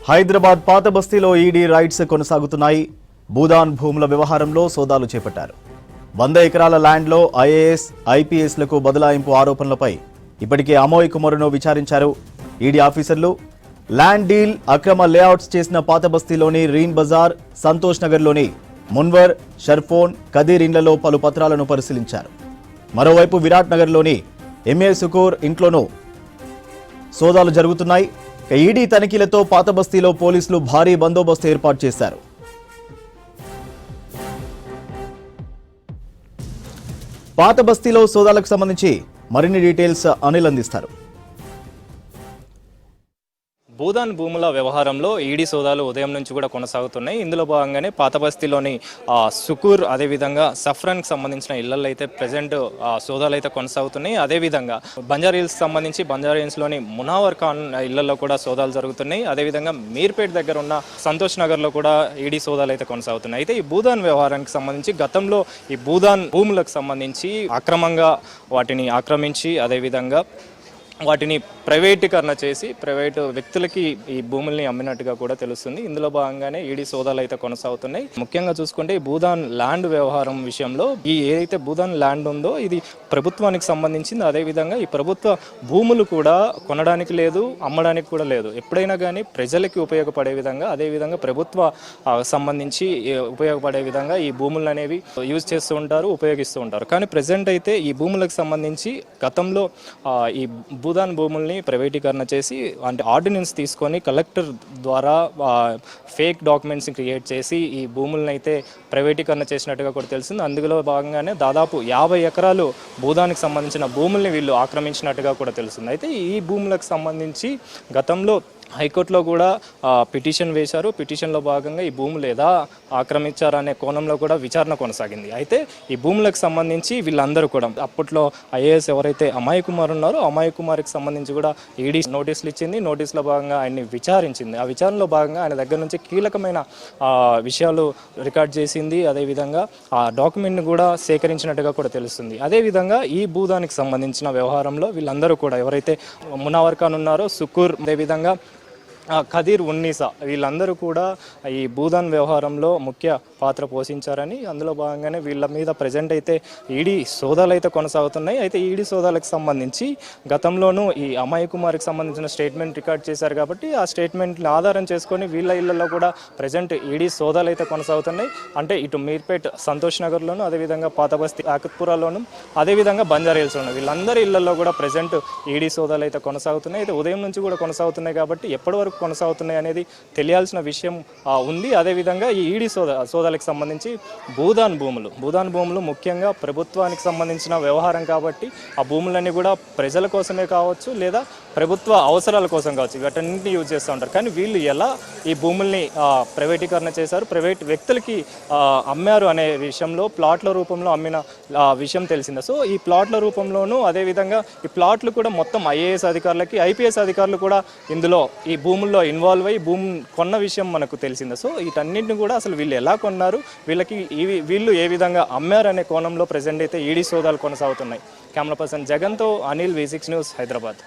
హైదరాబాద్ పాత బస్తీలో ED rides కొనసాగుతున్నాయి. భూదాన్ భూముల వ్యవహారంలో సోదాలు చేపట్టారు. 100 ఎకరాల ల్యాండ్లో ఐఏఎస్, ఐపీఎస్లకు బదలాయింపు ఆరోపణలపై ఇప్పటికే అమోయ్ కుమారును విచారించారు ఈడీ ఆఫీసర్లు. ల్యాండ్ డీల్, అక్రమ లేఅవుట్స్ చేసిన పాత బస్తీలోని రీన్ బజార్, సంతోష్ నగర్లోని మున్వర్, షర్ఫోన్, కదీర్ ఇండ్లలో పలు పత్రాలను పరిశీలించారు. మరోవైపు విరాట్ నగర్లోని ఎంఏ సుకూర్ ఇంట్లోనూ సోదాలు జరుగుతున్నాయి. ఈడీ తనిఖీలతో పాత బస్తీలో పోలీసులు భారీ బందోబస్తు ఏర్పాటు చేశారు. పాత బస్తీలో సోదాలకు సంబంధించి మరిన్ని డీటెయిల్స్ అనిల్ అందిస్తారు. భూదాన్ భూముల వ్యవహారంలో ఈడీ సోదాలు ఉదయం నుంచి కూడా కొనసాగుతున్నాయి. ఇందులో భాగంగానే పాత బస్తీలోని సుకూర్, అదేవిధంగా సఫ్రాన్కి సంబంధించిన ఇళ్లలో అయితే ప్రజెంట్ సోదాలు అయితే కొనసాగుతున్నాయి. అదేవిధంగా బంజారాహిల్స్ సంబంధించి బంజారాహిల్స్లోని మునావర్ ఖాన్ ఇళ్లలో కూడా సోదాలు జరుగుతున్నాయి. అదేవిధంగా మీర్పేట్ దగ్గర ఉన్న సంతోష్ నగర్లో కూడా ఈడీ సోదాలు అయితే కొనసాగుతున్నాయి. అయితే ఈ భూదాన్ వ్యవహారానికి సంబంధించి గతంలో ఈ భూదాన్ భూములకు సంబంధించి అక్రమంగా వాటిని ఆక్రమించి అదేవిధంగా వాటిని ప్రైవేటీకరణ చేసి ప్రైవేటు వ్యక్తులకి ఈ భూముల్ని అమ్మినట్టుగా కూడా తెలుస్తుంది. ఇందులో భాగంగానే ఈడీ సోదాలు అయితే కొనసాగుతున్నాయి. ముఖ్యంగా చూసుకుంటే ఈ భూదాన్ ల్యాండ్ వ్యవహారం విషయంలో ఈ ఏదైతే భూదాన్ ల్యాండ్ ఉందో ఇది ప్రభుత్వానికి సంబంధించింది. అదేవిధంగా ఈ ప్రభుత్వ భూములు కూడా కొనడానికి లేదు, అమ్మడానికి కూడా లేదు. ఎప్పుడైనా కానీ ప్రజలకి ఉపయోగపడే విధంగా, అదేవిధంగా ప్రభుత్వ సంబంధించి ఉపయోగపడే విధంగా ఈ భూములు అనేవి యూజ్ చేస్తూ ఉంటారు, ఉపయోగిస్తూ ఉంటారు. కానీ ప్రజెంట్ అయితే ఈ భూములకు సంబంధించి గతంలో ఈ భూదాన్ భూముల్ని ప్రైవేటీకరణ చేసి అంటే ఆర్డినెన్స్ తీసుకొని కలెక్టర్ ద్వారా ఫేక్ డాక్యుమెంట్స్ క్రియేట్ చేసి ఈ భూములను అయితే ప్రైవేటీకరణ చేసినట్టుగా కూడా తెలిసింది. అందులో భాగంగానే దాదాపు 50 ఎకరాలు భూదానికి సంబంధించిన భూముల్ని వీళ్ళు ఆక్రమించినట్టుగా కూడా తెలిసింది. అయితే ఈ భూములకు సంబంధించి గతంలో హైకోర్టులో కూడా పిటిషన్ వేశారు. పిటిషన్లో భాగంగా ఈ భూములు ఏదా ఆక్రమించారనే కోణంలో కూడా విచారణ కొనసాగింది. అయితే ఈ భూములకు సంబంధించి వీళ్ళందరూ కూడా అప్పట్లో ఐఏఎస్ ఎవరైతే అమోయ్ కుమార్ ఉన్నారో అమోయ్ కుమార్కి సంబంధించి కూడా ఈడీ నోటీసులు ఇచ్చింది. నోటీసులో భాగంగా ఆయన్ని విచారించింది. ఆ విచారణలో భాగంగా ఆయన దగ్గర నుంచి కీలకమైన విషయాలు రికార్డ్ చేసింది. అదేవిధంగా ఆ డాక్యుమెంట్ని కూడా సేకరించినట్టుగా కూడా తెలుస్తుంది. అదేవిధంగా ఈ భూదానికి సంబంధించిన వ్యవహారంలో వీళ్ళందరూ కూడా ఎవరైతే మునావర్ ఖాన్ ఉన్నారో, సుకూర్, అదేవిధంగా కదీర్, ఉన్నీసా వీళ్ళందరూ కూడా ఈ భూదాన్ వ్యవహారంలో ముఖ్య పాత్ర పోషించారని, అందులో భాగంగానే వీళ్ళ మీద ప్రజెంట్ అయితే ఈడీ సోదాలు అయితే కొనసాగుతున్నాయి. అయితే ఈడీ సోదాలకు సంబంధించి గతంలోనూ ఈ అమోయ్ కుమార్కి సంబంధించిన స్టేట్మెంట్ రికార్డ్ చేశారు కాబట్టి ఆ స్టేట్మెంట్ని ఆధారం చేసుకొని వీళ్ళ ఇళ్లలో కూడా ప్రజెంట్ ఈడీ సోదాలు అయితే కొనసాగుతున్నాయి. అంటే ఇటు మీర్పేట్, సంతోష్ నగర్లోను, అదేవిధంగా పాత బస్తీ ఆకత్పురాలోను, అదేవిధంగా బంజారాహిల్స్లోను వీళ్ళందరి ఇళ్లలో కూడా ప్రజెంట్ ఈడీ సోదాలు అయితే కొనసాగుతున్నాయి. అయితే ఉదయం నుంచి కూడా కొనసాగుతున్నాయి కాబట్టి ఎప్పటి వరకు కొనసాగుతున్నాయి అనేది తెలియాల్సిన విషయం ఉంది. అదేవిధంగా ఈ ఈడీ సోదాలకు సంబంధించి భూదాన్ భూములు ముఖ్యంగా ప్రభుత్వానికి సంబంధించిన వ్యవహారం కాబట్టి ఆ భూములన్నీ కూడా ప్రజల కోసమే కావచ్చు లేదా ప్రభుత్వ అవసరాల కోసం కావచ్చు, వీటన్నింటినీ యూజ్ చేస్తూ ఉంటారు. కానీ వీళ్ళు ఎలా ఈ భూముల్ని ప్రైవేటీకరణ చేశారు, ప్రైవేట్ వ్యక్తులకి అమ్మారు అనే విషయంలో ప్లాట్ల రూపంలో అమ్మిన విషయం తెలిసిందే. సో ఈ ప్లాట్ల రూపంలోనూ అదేవిధంగా ఈ ప్లాట్లు కూడా మొత్తం ఐఏఎస్ అధికారులకి, ఐపీఎస్ అధికారులు కూడా ఇందులో ఈ భూముల్లో ఇన్వాల్వ్ అయ్యి భూమి కొన్న విషయం మనకు తెలిసిందే. సో వీటన్నింటిని కూడా అసలు వీళ్ళు ఎలా కొన్నారు, వీళ్ళు ఏ విధంగా అమ్మారు అనే కోణంలో ప్రజెంట్ అయితే ఈడీ సోదాలు కొనసాగుతున్నాయి. కెమెరా పర్సన్ జగన్తో అనిల్, V6 న్యూస్, హైదరాబాద్.